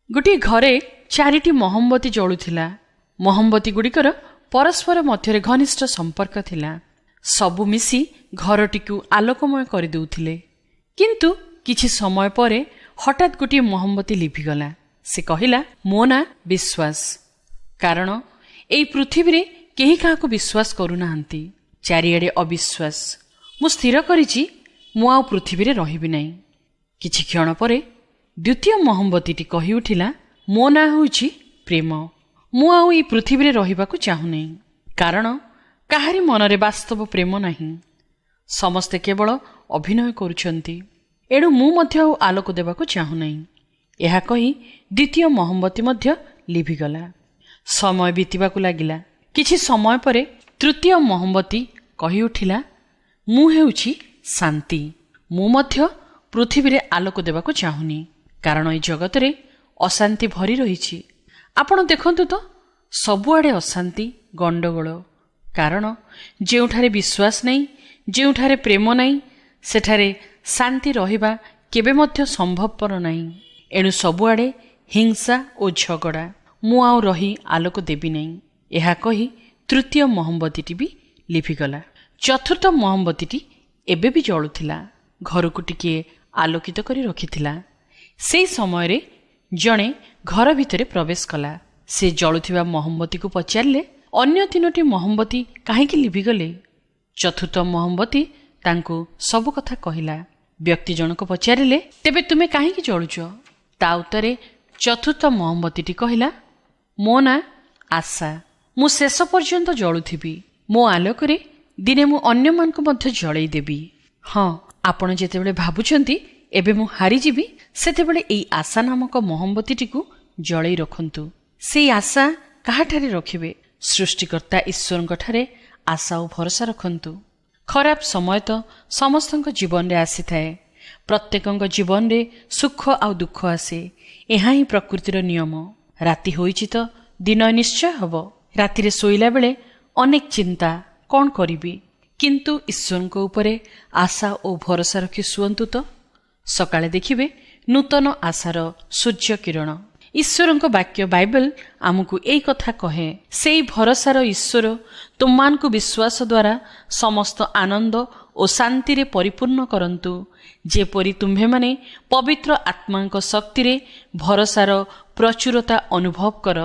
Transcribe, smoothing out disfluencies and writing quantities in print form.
ଗୋଟିଏ ଘରେ 4ଟି ମହମବତୀ ଜଳୁଥିଲା। ମହମବତୀ ଗୁଡ଼ିକର ପରସ୍ପର ମଧ୍ୟରେ ଘନିଷ୍ଠ ସମ୍ପର୍କ ଥିଲା। ସବୁ ମିଶି ଘରଟିକୁ ଆଲୋକମୟ କରିଦେଉଥିଲେ। କିନ୍ତୁ କିଛି ସମୟ ପରେ ହଠାତ୍ ଗୋଟିଏ ମହମବତୀ ଲିଭିଗଲା। ସେ କହିଲା, ମୋ ନାଁ ବିଶ୍ୱାସ। କାରଣ ଏହି ପୃଥିବୀରେ କେହି କାହାକୁ ବିଶ୍ୱାସ କରୁନାହାନ୍ତି। ଚାରିଆଡ଼େ ଅବିଶ୍ୱାସ। ମୁଁ ସ୍ଥିର କରିଛି ମୁଁ ଆଉ ପୃଥିବୀରେ ରହିବି ନାହିଁ। କିଛି କ୍ଷଣ ପରେ ଦ୍ୱିତୀୟ ମହମବତୀଟି କହି ଉଠିଲା, ମୋ ନାଁ ହେଉଛି ପ୍ରେମ। ମୁଁ ଆଉ ଏହି ପୃଥିବୀରେ ରହିବାକୁ ଚାହୁଁନାହିଁ। କାରଣ କାହାରି ମନରେ ବାସ୍ତବ ପ୍ରେମ ନାହିଁ। ସମସ୍ତେ କେବଳ ଅଭିନୟ କରୁଛନ୍ତି। ଏଣୁ ମୁଁ ମଧ୍ୟ ଆଉ ଆଲୋକ ଦେବାକୁ ଚାହୁଁନାହିଁ। ଏହା କହି ଦ୍ୱିତୀୟ ମହମବତୀ ମଧ୍ୟ ଲିଭିଗଲା। ସମୟ ବିତିବାକୁ ଲାଗିଲା। କିଛି ସମୟ ପରେ ତୃତୀୟ ମହମବତୀ କହି ଉଠିଲା, ମୁଁ ହେଉଛି ଶାନ୍ତି। ମୁଁ ମଧ୍ୟ ପୃଥିବୀରେ ଆଲୋକ ଦେବାକୁ ଚାହୁଁନି। କାରଣ ଏହି ଜଗତରେ ଅଶାନ୍ତି ଭରି ରହିଛି। ଆପଣ ଦେଖନ୍ତୁ ତ, ସବୁଆଡ଼େ ଅଶାନ୍ତି, ଗଣ୍ଡଗୋଳ। କାରଣ ଯେଉଁଠାରେ ବିଶ୍ୱାସ ନାହିଁ, ଯେଉଁଠାରେ ପ୍ରେମ ନାହିଁ, ସେଠାରେ ଶାନ୍ତି ରହିବା କେବେ ମଧ୍ୟ ସମ୍ଭବପର ନାହିଁ। ଏଣୁ ସବୁଆଡ଼େ ହିଂସା ଓ ଝଗଡ଼ା। ମୁଁ ଆଉ ରହି ଆଲୋକ ଦେବି ନାହିଁ। ଏହା କହି ତୃତୀୟ ମହମବତୀଟି ବି ଲିଭିଗଲା। ଚତୁର୍ଥ ମହମବତୀଟି ଏବେ ବି ଜଳୁଥିଲା। ଘରକୁ ଟିକିଏ ଆଲୋକିତ କରି ରଖିଥିଲା। ସେହି ସମୟରେ ଜଣେ ଘର ଭିତରେ ପ୍ରବେଶ କଲା। ସେ ଜଳୁଥିବା ମହମବତୀକୁ ପଚାରିଲେ, ଅନ୍ୟ 3ଟି ମହମବତୀ କାହିଁକି ଲିଭିଗଲେ? ଚତୁର୍ଥ ମହମବତୀ ତାଙ୍କୁ ସବୁ କଥା କହିଲା। ବ୍ୟକ୍ତି ଜଣକ ପଚାରିଲେ, ତେବେ ତୁମେ କାହିଁକି ଜଳୁଛ? ତା ଉତ୍ତରେ ଚତୁର୍ଥ ମହମବତୀଟି କହିଲା, ମୋ ନାଁ ଆଶା। ମୁଁ ଶେଷ ପର୍ଯ୍ୟନ୍ତ ଜଳୁଥିବି। ମୋ ଆଲୋକରେ ଦିନେ ମୁଁ ଅନ୍ୟମାନଙ୍କୁ ମଧ୍ୟ ଜଳେଇ ଦେବି। ହଁ, ଆପଣ ଯେତେବେଳେ ଭାବୁଛନ୍ତି ଏବେ ମୁଁ ହାରିଯିବି, ସେତେବେଳେ ଏଇ ଆଶା ନାମକ ମହମବତୀଟିକୁ ଜଳେଇ ରଖନ୍ତୁ। ସେଇ ଆଶା କାହାଠାରେ ରଖିବେ? ସୃଷ୍ଟିକର୍ତ୍ତା ଈଶ୍ୱରଙ୍କଠାରେ ଆଶା ଓ ଭରସା ରଖନ୍ତୁ। ଖରାପ ସମୟ ତ ସମସ୍ତଙ୍କ ଜୀବନରେ ଆସିଥାଏ। ପ୍ରତ୍ୟେକଙ୍କ ଜୀବନରେ ସୁଖ ଆଉ ଦୁଃଖ ଆସେ। ଏହା ହିଁ ପ୍ରକୃତିର ନିୟମ। ରାତି ହୋଇଛି ତ ଦିନ ନିଶ୍ଚୟ ହେବ। ରାତିରେ ଶୋଇଲା ବେଳେ ଅନେକ ଚିନ୍ତା, କ'ଣ କରିବି? କିନ୍ତୁ ଈଶ୍ୱରଙ୍କ ଉପରେ ଆଶା ଓ ଭରସା ରଖି ଶୁଅନ୍ତୁ ତ, ସକାଳେ ଦେଖିବେ ନୂତନ ଆଶାର ସୂର୍ଯ୍ୟ କିରଣ। ଈଶ୍ୱରଙ୍କ ବାକ୍ୟ ବାଇବେଲ ଆମକୁ ଏଇ କଥା କହେ। ସେଇ ଭରସାର ଈଶ୍ୱର ତୁମମାନଙ୍କୁ ବିଶ୍ୱାସ ଦ୍ୱାରା ସମସ୍ତ ଆନନ୍ଦ ଓ ଶାନ୍ତିରେ ପରିପୂର୍ଣ୍ଣ କରନ୍ତୁ, ଯେପରି ତୁମ୍ଭେମାନେ ପବିତ୍ର ଆତ୍ମାଙ୍କ ଶକ୍ତିରେ ଭରସାର ପ୍ରଚୁରତା ଅନୁଭବ କର।